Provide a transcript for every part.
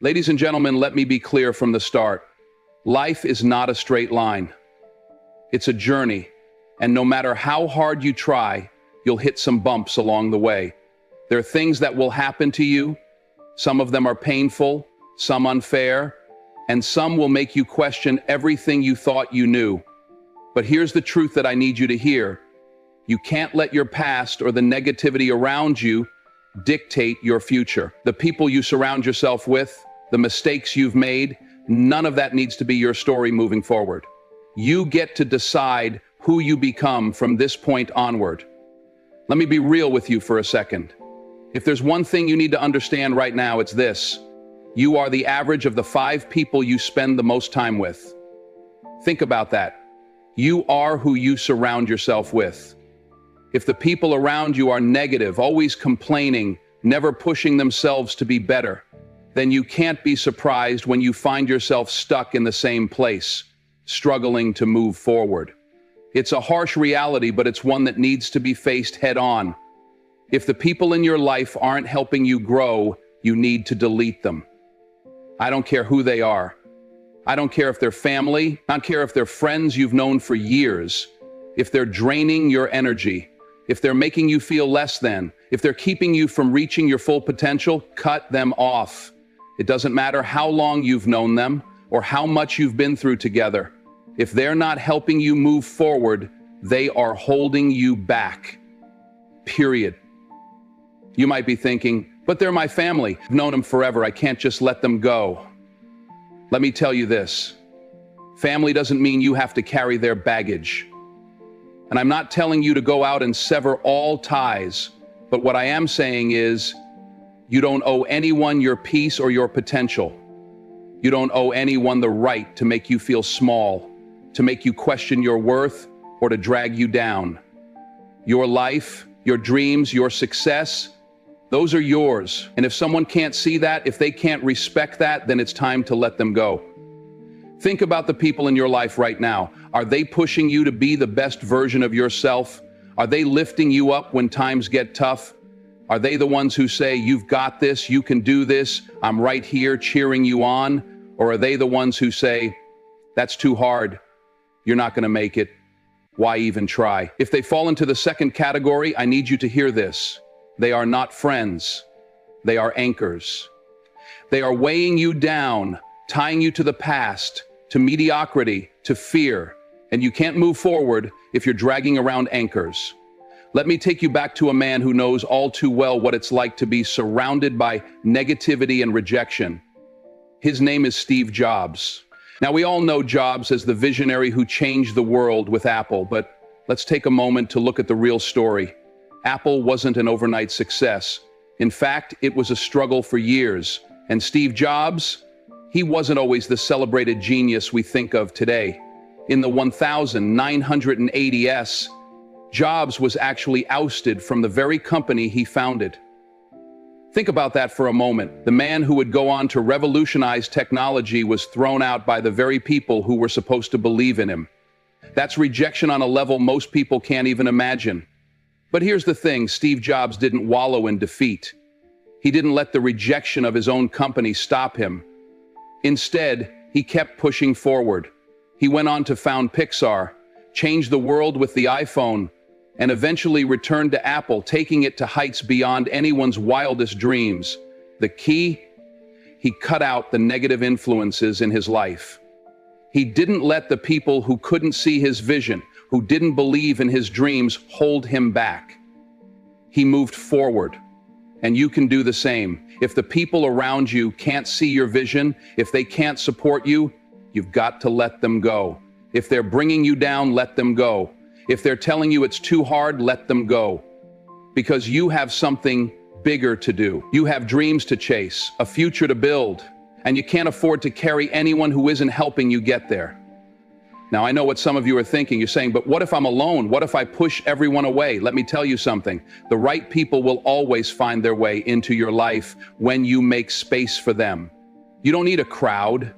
Ladies and gentlemen, let me be clear from the start. Life is not a straight line. It's a journey, and no matter how hard you try, you'll hit some bumps along the way. There are things that will happen to you. Some of them are painful, some unfair, and some will make you question everything you thought you knew. But here's the truth that I need you to hear. You can't let your past or the negativity around you dictate your future. The people you surround yourself with, the mistakes you've made, none of that needs to be your story moving forward. You get to decide who you become from this point onward. Let me be real with you for a second. If there's one thing you need to understand right now, it's this. You are the average of the 5 people you spend the most time with. Think about that. You are who you surround yourself with. If the people around you are negative, always complaining, never pushing themselves to be better, then you can't be surprised when you find yourself stuck in the same place, struggling to move forward. It's a harsh reality, but it's one that needs to be faced head on. If the people in your life aren't helping you grow, you need to delete them. I don't care who they are. I don't care if they're family. I don't care if they're friends you've known for years. If they're draining your energy, if they're making you feel less than, if they're keeping you from reaching your full potential, cut them off. It doesn't matter how long you've known them or how much you've been through together. If they're not helping you move forward, they are holding you back. Period. You might be thinking, but they're my family. I've known them forever. I can't just let them go. Let me tell you this. Family doesn't mean you have to carry their baggage. And I'm not telling you to go out and sever all ties, but what I am saying is, you don't owe anyone your peace or your potential. You don't owe anyone the right to make you feel small, to make you question your worth, or to drag you down. Your life, your dreams, your success, those are yours. And if someone can't see that, if they can't respect that, then it's time to let them go. Think about the people in your life right now. Are they pushing you to be the best version of yourself? Are they lifting you up when times get tough? Are they the ones who say, you've got this, you can do this, I'm right here cheering you on? Or are they the ones who say, that's too hard, you're not going to make it, why even try? If they fall into the second category, I need you to hear this. They are not friends, they are anchors. They are weighing you down, tying you to the past, to mediocrity, to fear, and you can't move forward if you're dragging around anchors. Let me take you back to a man who knows all too well what it's like to be surrounded by negativity and rejection. His name is Steve Jobs. Now, we all know Jobs as the visionary who changed the world with Apple, but let's take a moment to look at the real story. Apple wasn't an overnight success. In fact, it was a struggle for years. And Steve Jobs, he wasn't always the celebrated genius we think of today. In the 1980s, Jobs was actually ousted from the very company he founded. Think about that for a moment. The man who would go on to revolutionize technology was thrown out by the very people who were supposed to believe in him. That's rejection on a level most people can't even imagine. But here's the thing, Steve Jobs didn't wallow in defeat. He didn't let the rejection of his own company stop him. Instead, he kept pushing forward. He went on to found Pixar, changed the world with the iPhone, and eventually returned to Apple, taking it to heights beyond anyone's wildest dreams. The key? He cut out the negative influences in his life. He didn't let the people who couldn't see his vision, who didn't believe in his dreams, hold him back. He moved forward, and you can do the same. If the people around you can't see your vision, if they can't support you, you've got to let them go. If they're bringing you down, let them go. If they're telling you it's too hard, let them go. Because you have something bigger to do. You have dreams to chase, a future to build, and you can't afford to carry anyone who isn't helping you get there. Now, I know what some of you are thinking. You're saying, but what if I'm alone? What if I push everyone away? Let me tell you something. The right people will always find their way into your life when you make space for them. You don't need a crowd.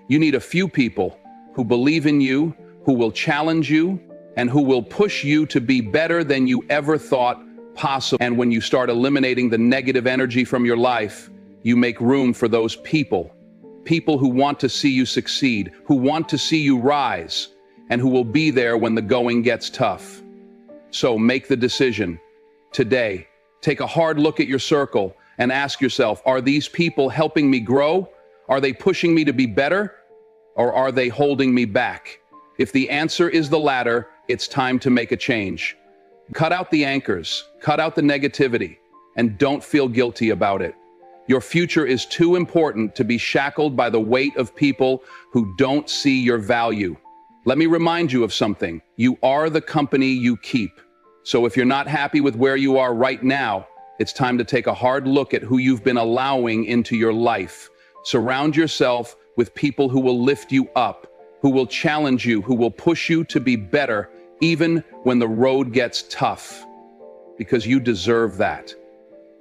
You need a few people who believe in you, who will challenge you, and who will push you to be better than you ever thought possible. And when you start eliminating the negative energy from your life, you make room for those people. People who want to see you succeed, who want to see you rise, and who will be there when the going gets tough. So make the decision today. Take a hard look at your circle and ask yourself, are these people helping me grow? Are they pushing me to be better? Or are they holding me back? If the answer is the latter, it's time to make a change. Cut out the anchors, cut out the negativity, and don't feel guilty about it. Your future is too important to be shackled by the weight of people who don't see your value. Let me remind you of something. You are the company you keep. So if you're not happy with where you are right now, it's time to take a hard look at who you've been allowing into your life. Surround yourself with people who will lift you up, who will challenge you, who will push you to be better, even when the road gets tough. Because you deserve that.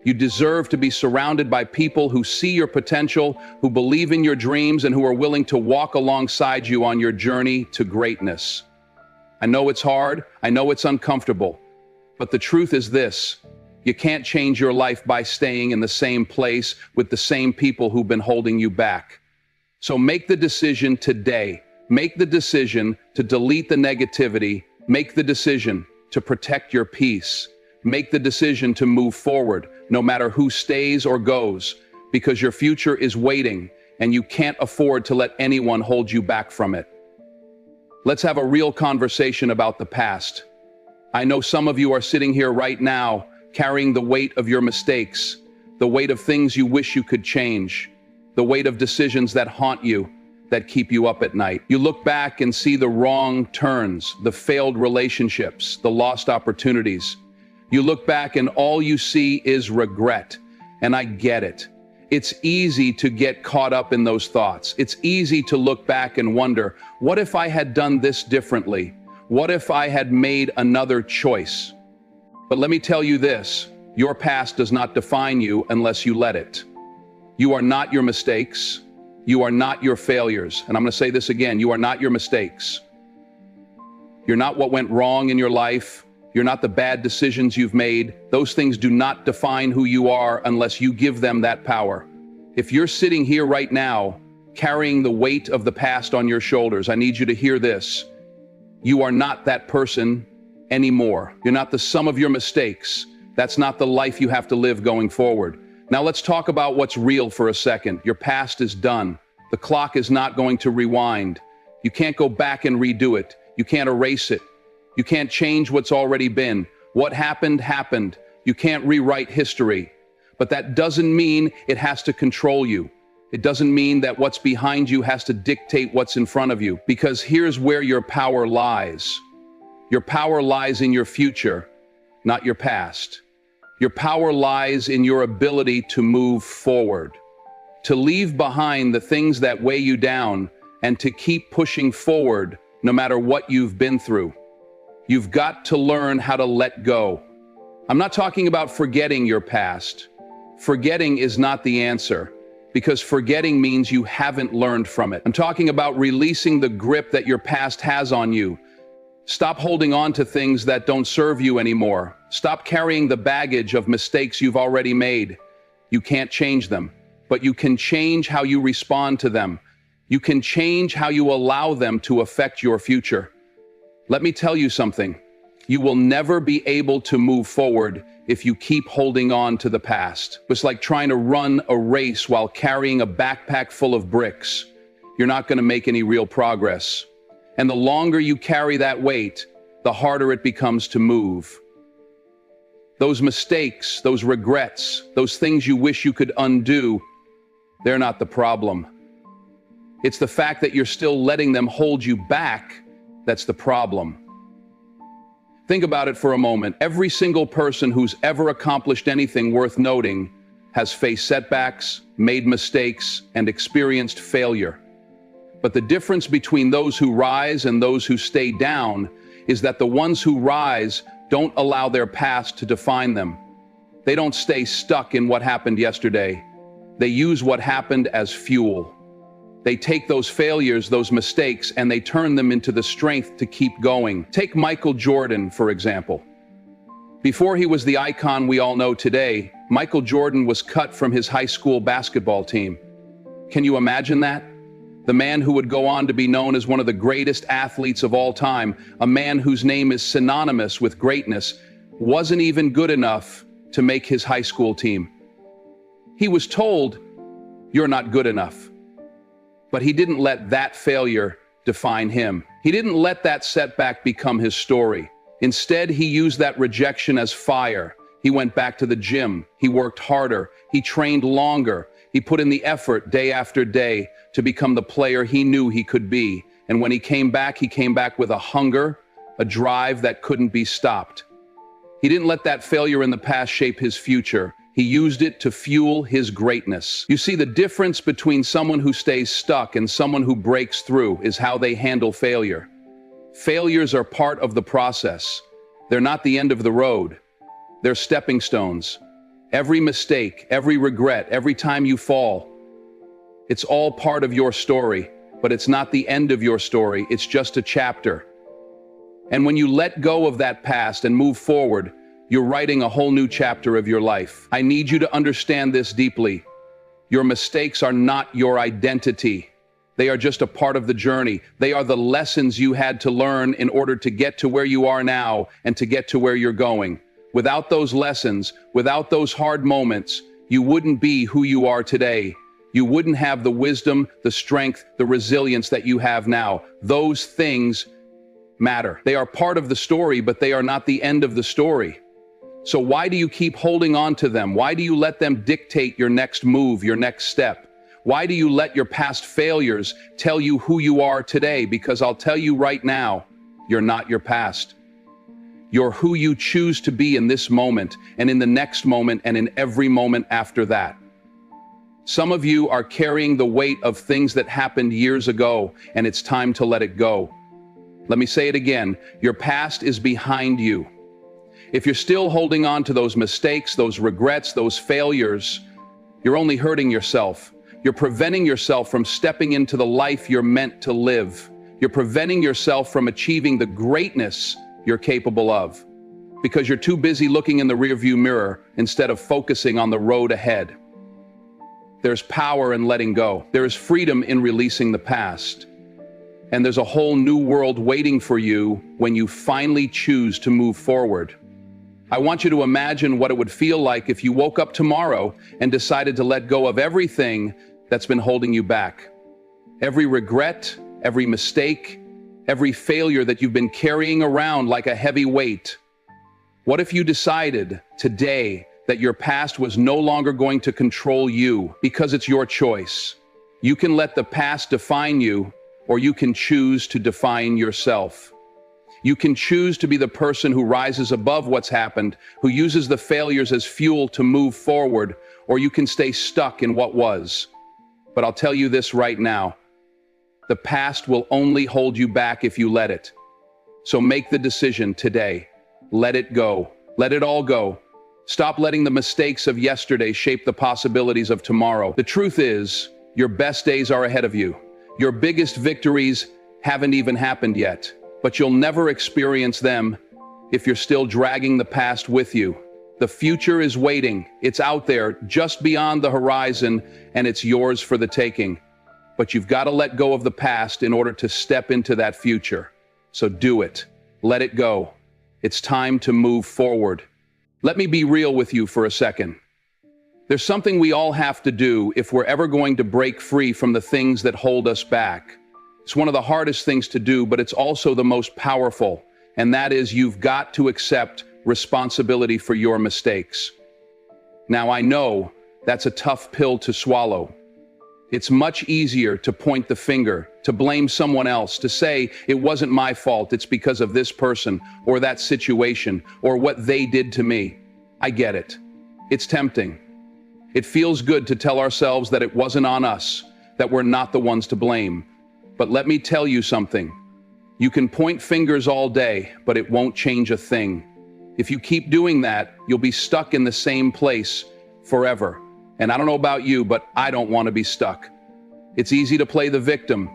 You deserve to be surrounded by people who see your potential, who believe in your dreams, and who are willing to walk alongside you on your journey to greatness. I know it's hard, I know it's uncomfortable, but the truth is this: you can't change your life by staying in the same place with the same people who've been holding you back. So make the decision today. Make the decision to delete the negativity. Make the decision to protect your peace. Make the decision to move forward, no matter who stays or goes, because your future is waiting and you can't afford to let anyone hold you back from it. Let's have a real conversation about the past. I know some of you are sitting here right now carrying the weight of your mistakes, the weight of things you wish you could change, the weight of decisions that haunt you, that keep you up at night. You look back and see the wrong turns, the failed relationships, the lost opportunities. You look back and all you see is regret. And I get it. It's easy to get caught up in those thoughts. It's easy to look back and wonder, what if I had done this differently? What if I had made another choice? But let me tell you this, your past does not define you unless you let it. You are not your mistakes. You are not your failures. And I'm going to say this again, you are not your mistakes. You're not what went wrong in your life. You're not the bad decisions you've made. Those things do not define who you are unless you give them that power. If you're sitting here right now, carrying the weight of the past on your shoulders, I need you to hear this. You are not that person anymore. You're not the sum of your mistakes. That's not the life you have to live going forward. Now let's talk about what's real for a second. Your past is done. The clock is not going to rewind. You can't go back and redo it. You can't erase it. You can't change what's already been. What happened, happened. You can't rewrite history. But that doesn't mean it has to control you. It doesn't mean that what's behind you has to dictate what's in front of you. Because here's where your power lies. Your power lies in your future, not your past. Your power lies in your ability to move forward, to leave behind the things that weigh you down, and to keep pushing forward no matter what you've been through. You've got to learn how to let go. I'm not talking about forgetting your past. Forgetting is not the answer, because forgetting means you haven't learned from it. I'm talking about releasing the grip that your past has on you. Stop holding on to things that don't serve you anymore. Stop carrying the baggage of mistakes you've already made. You can't change them, but you can change how you respond to them. You can change how you allow them to affect your future. Let me tell you something. You will never be able to move forward if you keep holding on to the past. It's like trying to run a race while carrying a backpack full of bricks. You're not going to make any real progress. And the longer you carry that weight, the harder it becomes to move. Those mistakes, those regrets, those things you wish you could undo, they're not the problem. It's the fact that you're still letting them hold you back that's the problem. Think about it for a moment. Every single person who's ever accomplished anything worth noting has faced setbacks, made mistakes, and experienced failure. But the difference between those who rise and those who stay down is that the ones who rise don't allow their past to define them. They don't stay stuck in what happened yesterday. They use what happened as fuel. They take those failures, those mistakes, and they turn them into the strength to keep going. Take Michael Jordan, for example. Before he was the icon we all know today, Michael Jordan was cut from his high school basketball team. Can you imagine that? The man who would go on to be known as one of the greatest athletes of all time, a man whose name is synonymous with greatness, wasn't even good enough to make his high school team. He was told, "You're not good enough." But he didn't let that failure define him. He didn't let that setback become his story. Instead, he used that rejection as fire. He went back to the gym. He worked harder. He trained longer. He put in the effort day after day to become the player he knew he could be. And when he came back with a hunger, a drive that couldn't be stopped. He didn't let that failure in the past shape his future. He used it to fuel his greatness. You see, the difference between someone who stays stuck and someone who breaks through is how they handle failure. Failures are part of the process. They're not the end of the road. They're stepping stones. Every mistake, every regret, every time you fall, it's all part of your story, but it's not the end of your story. It's just a chapter. And when you let go of that past and move forward, you're writing a whole new chapter of your life. I need you to understand this deeply. Your mistakes are not your identity. They are just a part of the journey. They are the lessons you had to learn in order to get to where you are now and to get to where you're going. Without those lessons, without those hard moments, you wouldn't be who you are today. You wouldn't have the wisdom, the strength, the resilience that you have now. Those things matter. They are part of the story, but they are not the end of the story. So why do you keep holding on to them? Why do you let them dictate your next move, your next step? Why do you let your past failures tell you who you are today? Because I'll tell you right now, you're not your past. You're who you choose to be in this moment and in the next moment and in every moment after that. Some of you are carrying the weight of things that happened years ago, and it's time to let it go. Let me say it again. Your past is behind you. If you're still holding on to those mistakes, those regrets, those failures, you're only hurting yourself. You're preventing yourself from stepping into the life you're meant to live. You're preventing yourself from achieving the greatness you're capable of, because you're too busy looking in the rearview mirror instead of focusing on the road ahead. There's power in letting go. There is freedom in releasing the past. And there's a whole new world waiting for you when you finally choose to move forward. I want you to imagine what it would feel like if you woke up tomorrow and decided to let go of everything that's been holding you back. Every regret, every mistake, every failure that you've been carrying around like a heavy weight. What if you decided today that your past was no longer going to control you because it's your choice? You can let the past define you, or you can choose to define yourself. You can choose to be the person who rises above what's happened, who uses the failures as fuel to move forward, or you can stay stuck in what was. But I'll tell you this right now. The past will only hold you back if you let it. So make the decision today. Let it go. Let it all go. Stop letting the mistakes of yesterday shape the possibilities of tomorrow. The truth is, your best days are ahead of you. Your biggest victories haven't even happened yet, but you'll never experience them if you're still dragging the past with you. The future is waiting. It's out there, just beyond the horizon, and it's yours for the taking. But you've got to let go of the past in order to step into that future. So do it. Let it go. It's time to move forward. Let me be real with you for a second. There's something we all have to do if we're ever going to break free from the things that hold us back. It's one of the hardest things to do, but it's also the most powerful. And that is, you've got to accept responsibility for your mistakes. Now, I know that's a tough pill to swallow. It's much easier to point the finger, to blame someone else, to say, it wasn't my fault, it's because of this person, or that situation, or what they did to me. I get it. It's tempting. It feels good to tell ourselves that it wasn't on us, that we're not the ones to blame. But let me tell you something. You can point fingers all day, but it won't change a thing. If you keep doing that, you'll be stuck in the same place forever. And I don't know about you, but I don't want to be stuck. It's easy to play the victim.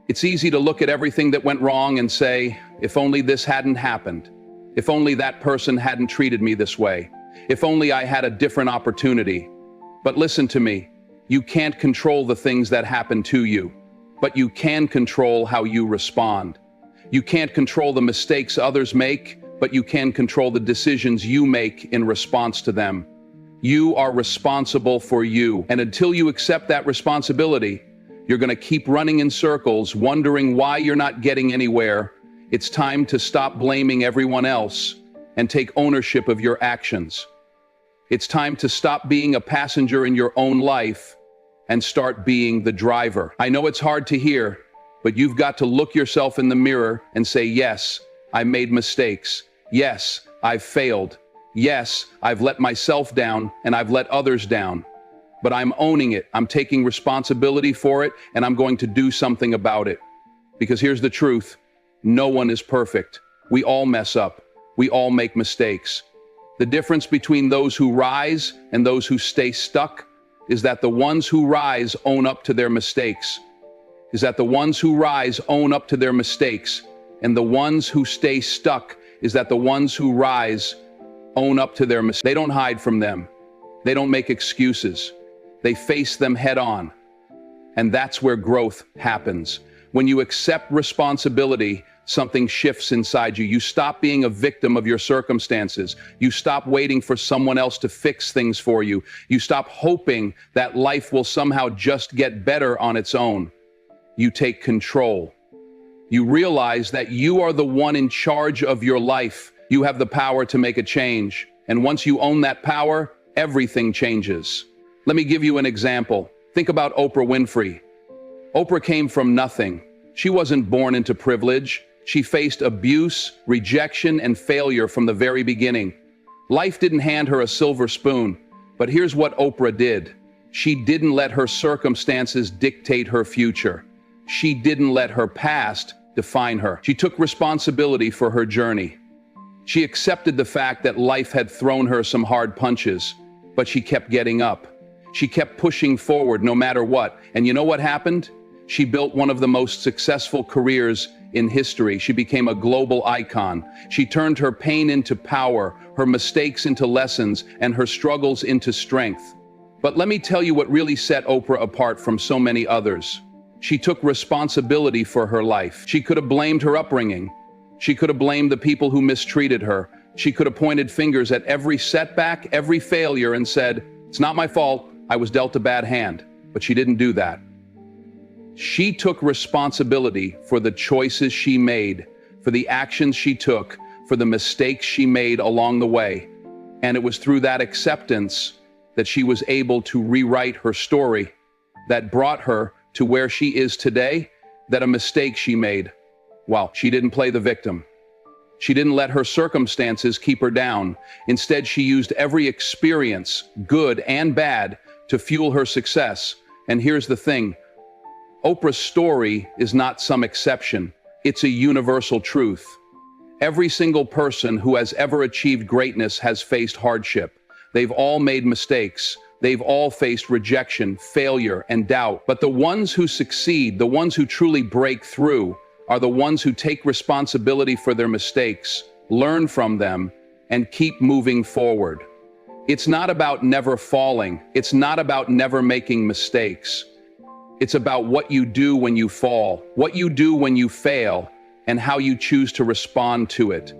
It's easy to look at everything that went wrong and say, if only this hadn't happened. If only that person hadn't treated me this way. If only I had a different opportunity. But listen to me. You can't control the things that happen to you, but you can control how you respond. You can't control the mistakes others make, but you can control the decisions you make in response to them. You are responsible for you, and until you accept that responsibility, you're going to keep running in circles, wondering why you're not getting anywhere. It's time to stop blaming everyone else and take ownership of your actions. It's time to stop being a passenger in your own life and start being the driver. I know it's hard to hear, but you've got to look yourself in the mirror and say, yes, I made mistakes. Yes, I've failed. Yes, I've let myself down and I've let others down. But I'm owning it. I'm taking responsibility for it, and I'm going to do something about it. Because here's the truth. No one is perfect. We all mess up. We all make mistakes. The difference between those who rise and those who stay stuck is that the ones who rise own up to their mistakes. And the ones who stay stuck is that the ones who rise own up to their mistakes. They don't hide from them. They don't make excuses. They face them head on. And that's where growth happens. When you accept responsibility, something shifts inside you. You stop being a victim of your circumstances. You stop waiting for someone else to fix things for you. You stop hoping that life will somehow just get better on its own. You take control. You realize that you are the one in charge of your life. You have the power to make a change. And once you own that power, everything changes. Let me give you an example. Think about Oprah Winfrey. Oprah came from nothing. She wasn't born into privilege. She faced abuse, rejection, and failure from the very beginning. Life didn't hand her a silver spoon, but here's what Oprah did. She didn't let her circumstances dictate her future. She didn't let her past define her. She took responsibility for her journey. She accepted the fact that life had thrown her some hard punches, but she kept getting up. She kept pushing forward no matter what. And you know what happened? She built one of the most successful careers in history. She became a global icon. She turned her pain into power, her mistakes into lessons, and her struggles into strength. But let me tell you what really set Oprah apart from so many others. She took responsibility for her life. She could have blamed her upbringing. She could have blamed the people who mistreated her. She could have pointed fingers at every setback, every failure, and said, "It's not my fault. I was dealt a bad hand." But she didn't do that. She took responsibility for the choices she made, for the actions she took, for the mistakes she made along the way. And it was through that acceptance that she was able to rewrite her story that brought her to where she is today, that a mistake she made, well, she didn't play the victim. She didn't let her circumstances keep her down. Instead, she used every experience, good and bad, to fuel her success. And here's the thing. Oprah's story is not some exception. It's a universal truth. Every single person who has ever achieved greatness has faced hardship. They've all made mistakes. They've all faced rejection, failure, and doubt. But the ones who succeed, the ones who truly break through, are the ones who take responsibility for their mistakes, learn from them, and keep moving forward. It's not about never falling. It's not about never making mistakes. It's about what you do when you fall, what you do when you fail, and how you choose to respond to it.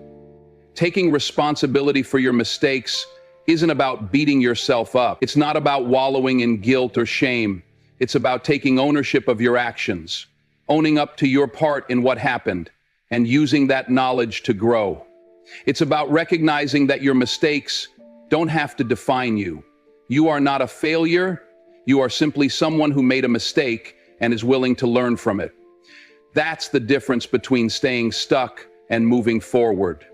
Taking responsibility for your mistakes isn't about beating yourself up. It's not about wallowing in guilt or shame. It's about taking ownership of your actions, owning up to your part in what happened, and using that knowledge to grow. It's about recognizing that your mistakes don't have to define you. You are not a failure. You are simply someone who made a mistake and is willing to learn from it. That's the difference between staying stuck and moving forward.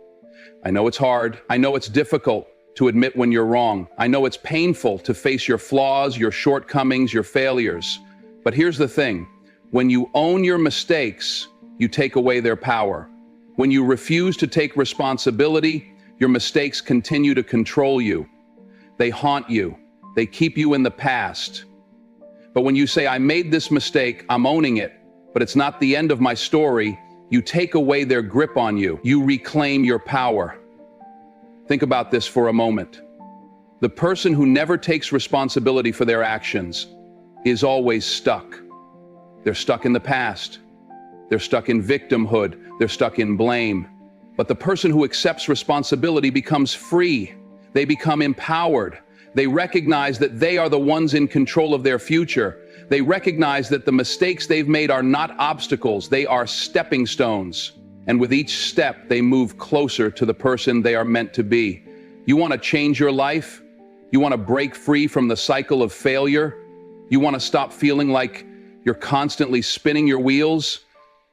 I know it's hard. I know it's difficult to admit when you're wrong. I know it's painful to face your flaws, your shortcomings, your failures. But here's the thing. When you own your mistakes, you take away their power. When you refuse to take responsibility, your mistakes continue to control you. They haunt you. They keep you in the past. But when you say, I made this mistake, I'm owning it, but it's not the end of my story, you take away their grip on you. You reclaim your power. Think about this for a moment. The person who never takes responsibility for their actions is always stuck. They're stuck in the past. They're stuck in victimhood. They're stuck in blame. But the person who accepts responsibility becomes free. They become empowered. They recognize that they are the ones in control of their future. They recognize that the mistakes they've made are not obstacles, they are stepping stones. And with each step, they move closer to the person they are meant to be. You want to change your life? You want to break free from the cycle of failure? You want to stop feeling like you're constantly spinning your wheels?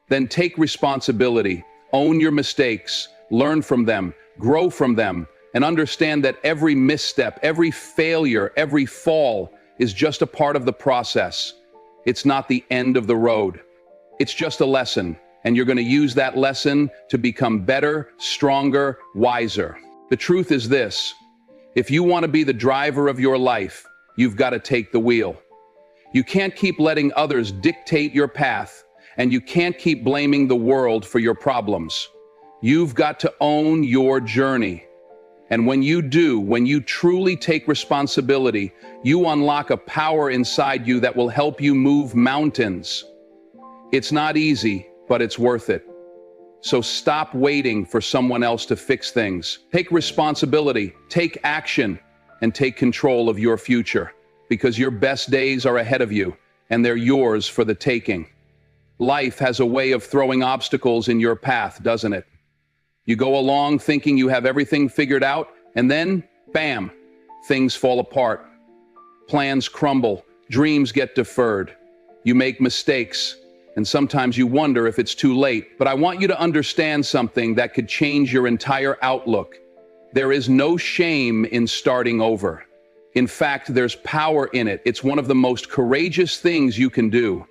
Then take responsibility, own your mistakes, learn from them, grow from them, and understand that every misstep, every failure, every fall is just a part of the process. It's not the end of the road. It's just a lesson, and you're going to use that lesson to become better, stronger, wiser. The truth is this: if you want to be the driver of your life, you've got to take the wheel. You can't keep letting others dictate your path, and you can't keep blaming the world for your problems. You've got to own your journey. And when you do, when you truly take responsibility, you unlock a power inside you that will help you move mountains. It's not easy, but it's worth it. So stop waiting for someone else to fix things. Take responsibility, take action, and take control of your future, because your best days are ahead of you, and they're yours for the taking. Life has a way of throwing obstacles in your path, doesn't it? You go along thinking you have everything figured out, and then, bam, things fall apart. Plans crumble, dreams get deferred. You make mistakes, and sometimes you wonder if it's too late. But I want you to understand something that could change your entire outlook. There is no shame in starting over. In fact, there's power in it. It's one of the most courageous things you can do.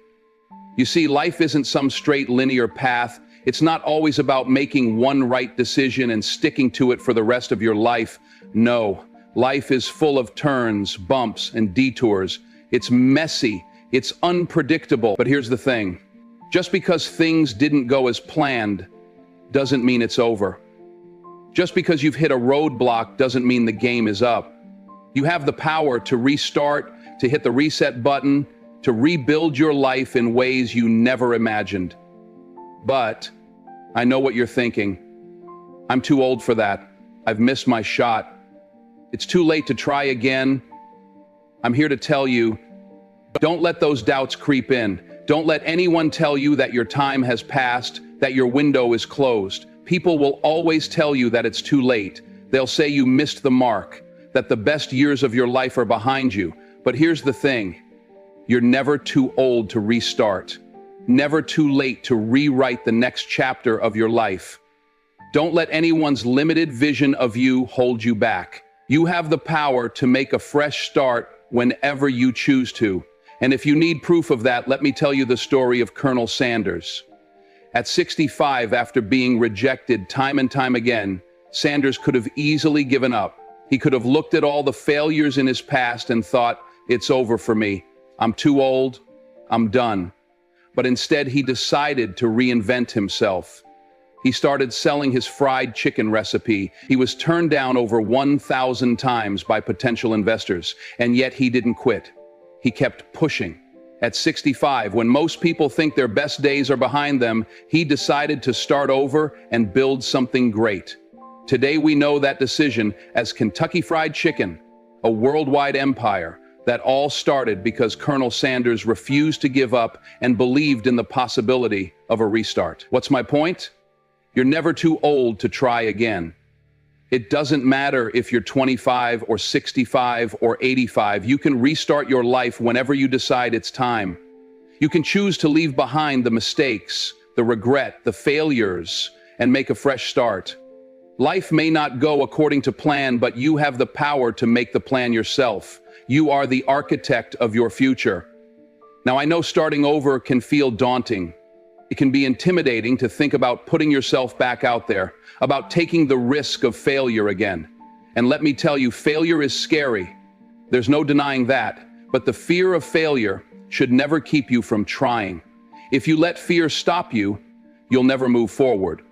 You see, life isn't some straight linear path. It's not always about making one right decision and sticking to it for the rest of your life. No, life is full of turns, bumps, and detours. It's messy, it's unpredictable. But here's the thing: just because things didn't go as planned doesn't mean it's over. Just because you've hit a roadblock doesn't mean the game is up. You have the power to restart, to hit the reset button, to rebuild your life in ways you never imagined. But I know what you're thinking. I'm too old for that. I've missed my shot. It's too late to try again. I'm here to tell you, don't let those doubts creep in. Don't let anyone tell you that your time has passed, that your window is closed. People will always tell you that it's too late. They'll say you missed the mark, that the best years of your life are behind you. But here's the thing: you're never too old to restart. Never too late to rewrite the next chapter of your life. Don't let anyone's limited vision of you hold you back. You have the power to make a fresh start whenever you choose to. And if you need proof of that, let me tell you the story of Colonel Sanders. At 65, after being rejected time and time again, Sanders could have easily given up. He could have looked at all the failures in his past and thought, "It's over for me. I'm too old. I'm done." But instead, he decided to reinvent himself. He started selling his fried chicken recipe. He was turned down over 1,000 times by potential investors, and yet he didn't quit. He kept pushing. At 65, when most people think their best days are behind them, he decided to start over and build something great. Today, we know that decision as Kentucky Fried Chicken, a worldwide empire. That all started because Colonel Sanders refused to give up and believed in the possibility of a restart. What's my point? You're never too old to try again. It doesn't matter if you're 25 or 65 or 85. You can restart your life whenever you decide it's time. You can choose to leave behind the mistakes, the regret, the failures, and make a fresh start. Life may not go according to plan, but you have the power to make the plan yourself. You are the architect of your future. Now, I know starting over can feel daunting. It can be intimidating to think about putting yourself back out there, about taking the risk of failure again. And let me tell you, failure is scary. There's no denying that. But the fear of failure should never keep you from trying. If you let fear stop you, you'll never move forward.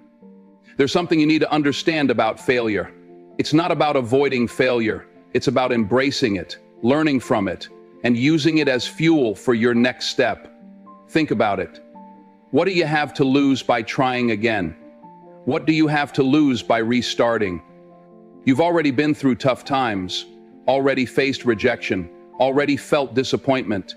There's something you need to understand about failure. It's not about avoiding failure. It's about embracing it, learning from it, and using it as fuel for your next step. Think about it. What do you have to lose by trying again? What do you have to lose by restarting? You've already been through tough times, already faced rejection, already felt disappointment.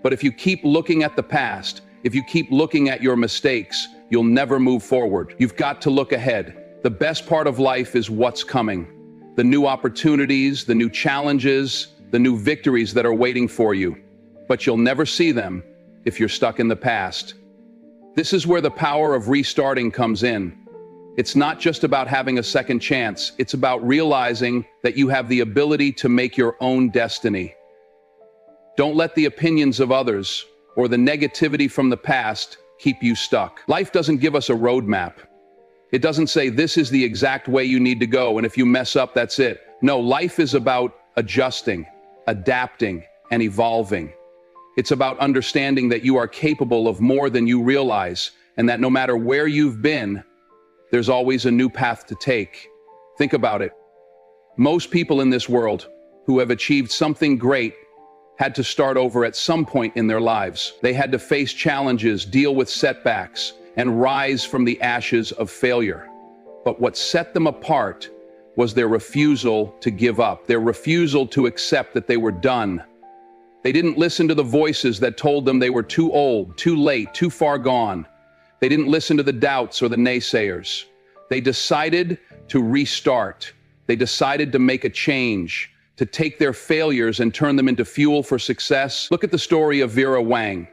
But if you keep looking at the past, if you keep looking at your mistakes, you'll never move forward. You've got to look ahead. The best part of life is what's coming. The new opportunities, the new challenges, the new victories that are waiting for you. But you'll never see them if you're stuck in the past. This is where the power of restarting comes in. It's not just about having a second chance. It's about realizing that you have the ability to make your own destiny. Don't let the opinions of others or the negativity from the past keep you stuck. Life doesn't give us a roadmap. It doesn't say this is the exact way you need to go, and if you mess up, that's it. No, life is about adjusting, adapting, and evolving. It's about understanding that you are capable of more than you realize, and that no matter where you've been, there's always a new path to take. Think about it. Most people in this world who have achieved something great had to start over at some point in their lives. They had to face challenges, deal with setbacks, and rise from the ashes of failure. But what set them apart was their refusal to give up, their refusal to accept that they were done. They didn't listen to the voices that told them they were too old, too late, too far gone. They didn't listen to the doubts or the naysayers. They decided to restart. They decided to make a change, to take their failures and turn them into fuel for success. Look at the story of Vera Wang.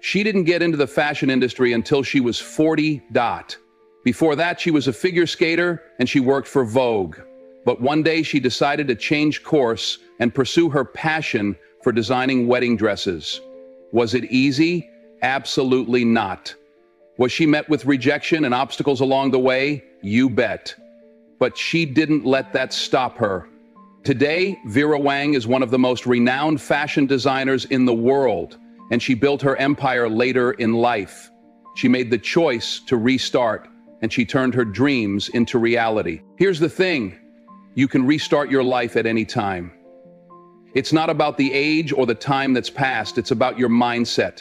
She didn't get into the fashion industry until she was 40. Before that, she was a figure skater and she worked for Vogue. But one day she decided to change course and pursue her passion for designing wedding dresses. Was it easy? Absolutely not. Was she met with rejection and obstacles along the way? You bet. But she didn't let that stop her. Today, Vera Wang is one of the most renowned fashion designers in the world, and she built her empire later in life. She made the choice to restart, and she turned her dreams into reality. Here's the thing, you can restart your life at any time. It's not about the age or the time that's passed, it's about your mindset.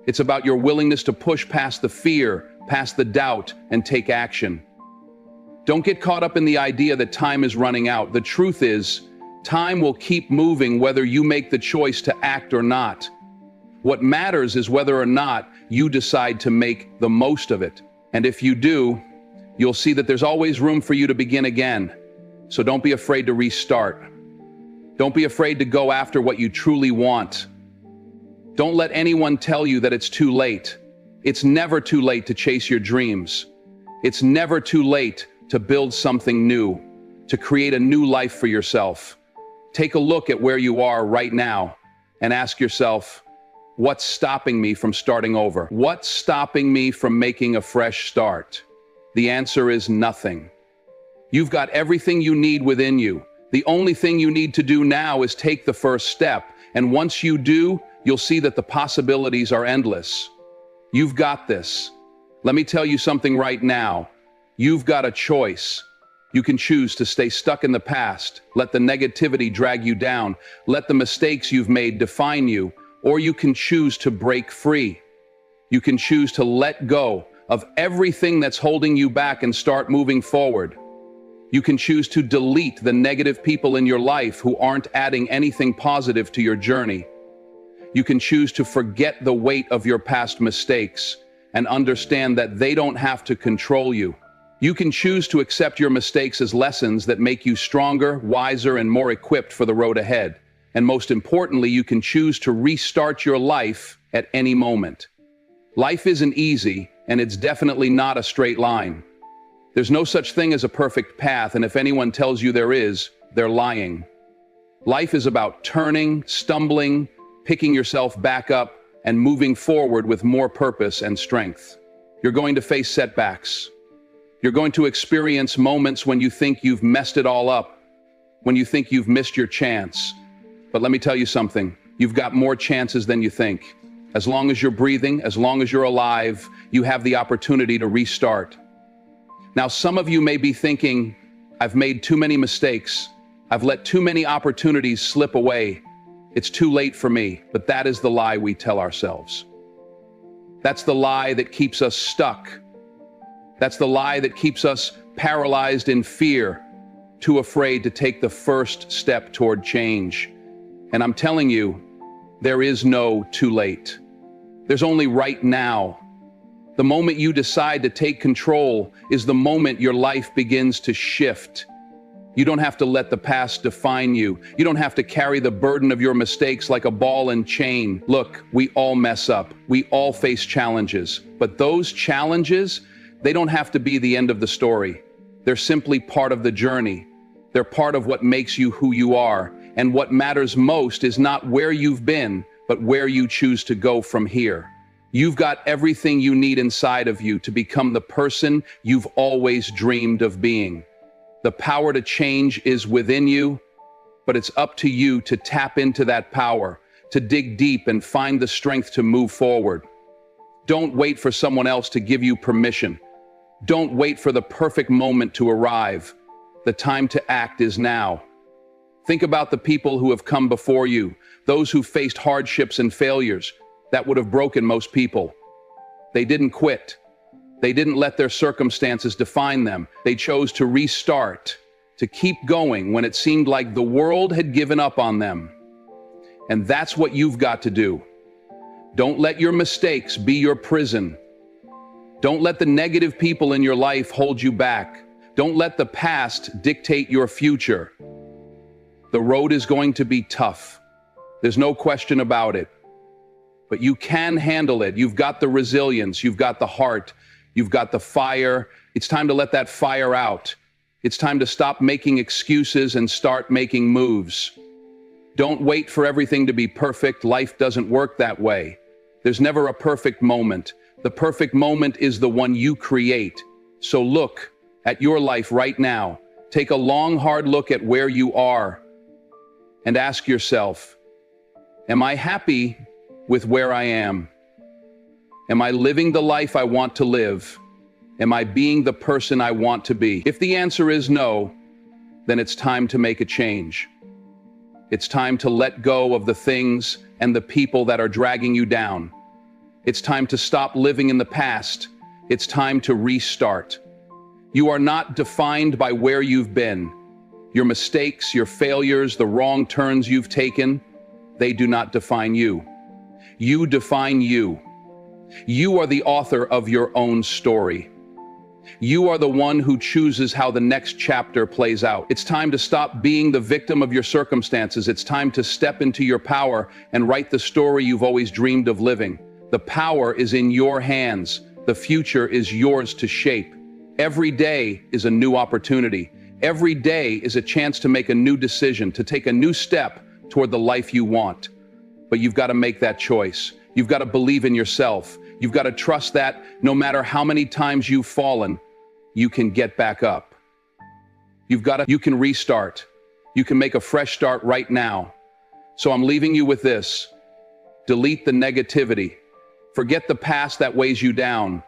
It's about your willingness to push past the fear, past the doubt, and take action. Don't get caught up in the idea that time is running out. The truth is, time will keep moving whether you make the choice to act or not. What matters is whether or not you decide to make the most of it. And if you do, you'll see that there's always room for you to begin again. So don't be afraid to restart. Don't be afraid to go after what you truly want. Don't let anyone tell you that it's too late. It's never too late to chase your dreams. It's never too late to build something new, to create a new life for yourself. Take a look at where you are right now and ask yourself, what's stopping me from starting over? What's stopping me from making a fresh start? The answer is nothing. You've got everything you need within you. The only thing you need to do now is take the first step. And once you do, you'll see that the possibilities are endless. You've got this. Let me tell you something right now. You've got a choice. You can choose to stay stuck in the past, let the negativity drag you down, let the mistakes you've made define you, or you can choose to break free. You can choose to let go of everything that's holding you back and start moving forward. You can choose to delete the negative people in your life who aren't adding anything positive to your journey. You can choose to forget the weight of your past mistakes and understand that they don't have to control you. You can choose to accept your mistakes as lessons that make you stronger, wiser, and more equipped for the road ahead. And most importantly, you can choose to restart your life at any moment. Life isn't easy, and it's definitely not a straight line. There's no such thing as a perfect path, and if anyone tells you there is, they're lying. Life is about turning, stumbling, picking yourself back up, and moving forward with more purpose and strength. You're going to face setbacks. You're going to experience moments when you think you've messed it all up, when you think you've missed your chance. But let me tell you something, you've got more chances than you think. As long as you're breathing, as long as you're alive, you have the opportunity to restart. Now, some of you may be thinking, I've made too many mistakes. I've let too many opportunities slip away. It's too late for me, but that is the lie we tell ourselves. That's the lie that keeps us stuck. That's the lie that keeps us paralyzed in fear, too afraid to take the first step toward change. And I'm telling you, there is no too late. There's only right now. The moment you decide to take control is the moment your life begins to shift. You don't have to let the past define you. You don't have to carry the burden of your mistakes like a ball and chain. Look, we all mess up. We all face challenges. But those challenges, they don't have to be the end of the story. They're simply part of the journey. They're part of what makes you who you are. And what matters most is not where you've been, but where you choose to go from here. You've got everything you need inside of you to become the person you've always dreamed of being. The power to change is within you, but it's up to you to tap into that power, to dig deep and find the strength to move forward. Don't wait for someone else to give you permission. Don't wait for the perfect moment to arrive. The time to act is now. Think about the people who have come before you, those who faced hardships and failures that would have broken most people. They didn't quit. They didn't let their circumstances define them. They chose to restart, to keep going when it seemed like the world had given up on them. And that's what you've got to do. Don't let your mistakes be your prison. Don't let the negative people in your life hold you back. Don't let the past dictate your future. The road is going to be tough. There's no question about it. But you can handle it. You've got the resilience. You've got the heart. You've got the fire. It's time to let that fire out. It's time to stop making excuses and start making moves. Don't wait for everything to be perfect. Life doesn't work that way. There's never a perfect moment. The perfect moment is the one you create. So look at your life right now. Take a long, hard look at where you are and ask yourself, am I happy with where I am? Am I living the life I want to live? Am I being the person I want to be? If the answer is no, then it's time to make a change. It's time to let go of the things and the people that are dragging you down. It's time to stop living in the past. It's time to restart. You are not defined by where you've been. Your mistakes, your failures, the wrong turns you've taken, they do not define you. You define you. You are the author of your own story. You are the one who chooses how the next chapter plays out. It's time to stop being the victim of your circumstances. It's time to step into your power and write the story you've always dreamed of living. The power is in your hands. The future is yours to shape. Every day is a new opportunity. Every day is a chance to make a new decision, to take a new step toward the life you want. But you've got to make that choice. You've got to believe in yourself. You've got to trust that no matter how many times you've fallen, you can get back up. You can restart. You can make a fresh start right now. So I'm leaving you with this. Delete the negativity. Forget the past that weighs you down.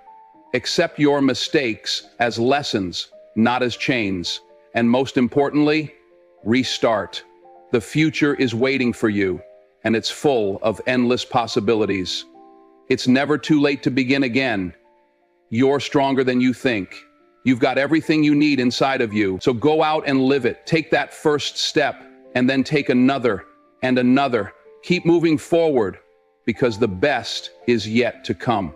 Accept your mistakes as lessons, not as chains. And most importantly, restart. The future is waiting for you, and it's full of endless possibilities. It's never too late to begin again. You're stronger than you think. You've got everything you need inside of you. So go out and live it. Take that first step, and then take another and another. Keep moving forward, because the best is yet to come.